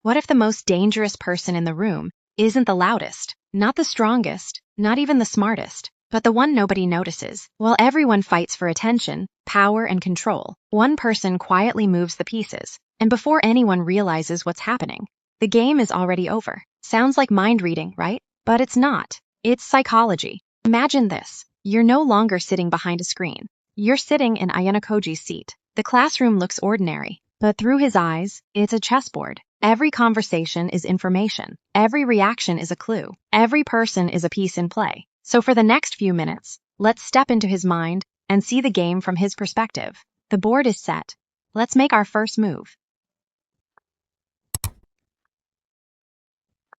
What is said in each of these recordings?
What if the most dangerous person in the room isn't the loudest, not the strongest, not even the smartest, but the one nobody notices? While everyone fights for attention, power, and control, one person quietly moves the pieces, and before anyone realizes what's happening, the game is already over. Sounds like mind reading, right? But it's not. It's psychology. Imagine this. You're no longer sitting behind a screen. You're sitting in Ayanokoji's seat. The classroom looks ordinary, but through his eyes, it's a chessboard. Every conversation is information. Every reaction is a clue. Every person is a piece in play. So for the next few minutes, let's step into his mind and see the game from his perspective. The board is set. Let's make our first move.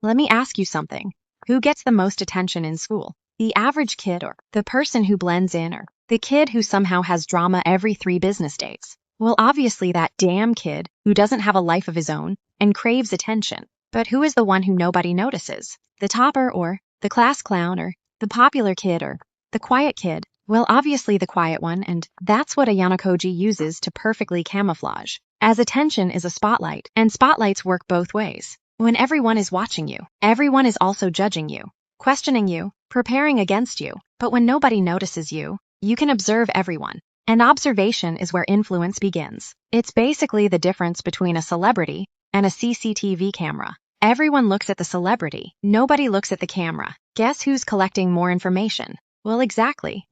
Let me ask you something. Who gets the most attention in school? The average kid, or the person who blends in, or the kid who somehow has drama every 3 business days? Well, obviously that damn kid who doesn't have a life of his own and craves attention. But who is the one who nobody notices? The topper, or the class clown, or the popular kid, or the quiet kid? Well, obviously the quiet one, and that's what Ayanokoji uses to perfectly camouflage. As attention is a spotlight, and spotlights work both ways. When everyone is watching you, everyone is also judging you, questioning you, preparing against you. But when nobody notices you, you can observe everyone. And observation is where influence begins. It's basically the difference between a celebrity and a CCTV camera. Everyone looks at the celebrity. Nobody looks at the camera. Guess who's collecting more information? Well, exactly.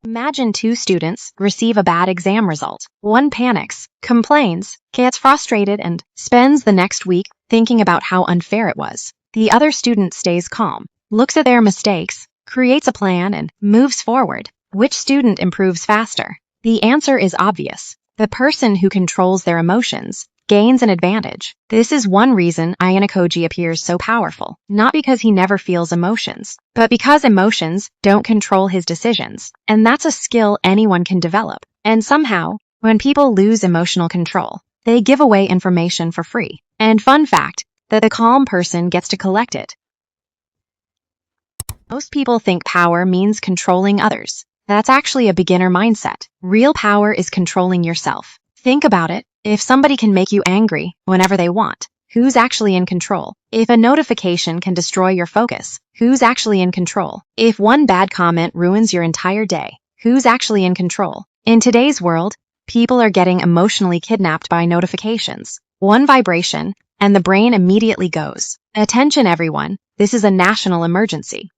Imagine 2 students receive a bad exam result. One panics, complains, gets frustrated, and spends the next week thinking about how unfair it was. The other student stays calm, looks at their mistakes, creates a plan, and moves forward. Which student improves faster? The answer is obvious. The person who controls their emotions gains an advantage. This is one reason Ayanokoji appears so powerful, not because he never feels emotions, but because emotions don't control his decisions. And that's a skill anyone can develop. And somehow, when people lose emotional control, they give away information for free. And fun fact, that the calm person gets to collect it. Most people think power means controlling others. That's actually a beginner mindset. Real power is controlling yourself. Think about it. If somebody can make you angry whenever they want, who's actually in control? If a notification can destroy your focus, who's actually in control? If one bad comment ruins your entire day, who's actually in control? In today's world, people are getting emotionally kidnapped by notifications. One vibration, and the brain immediately goes, "Attention everyone, this is a national emergency."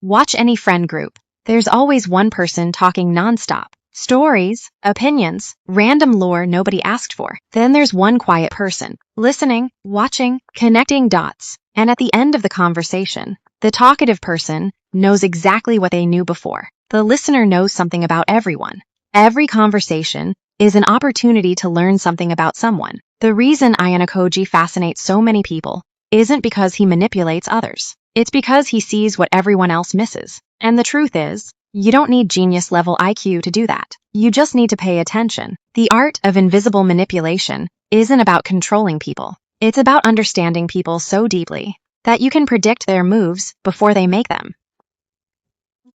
Watch any friend group. There's always one person talking nonstop. Stories, opinions, random lore nobody asked for. Then there's one quiet person, listening, watching, connecting dots. And at the end of the conversation, the talkative person knows exactly what they knew before. The listener knows something about everyone. Every conversation is an opportunity to learn something about someone. The reason Ayanokoji fascinates so many people isn't because he manipulates others. It's because he sees what everyone else misses. And the truth is, you don't need genius-level IQ to do that. You just need to pay attention. The art of invisible manipulation isn't about controlling people. It's about understanding people so deeply that you can predict their moves before they make them.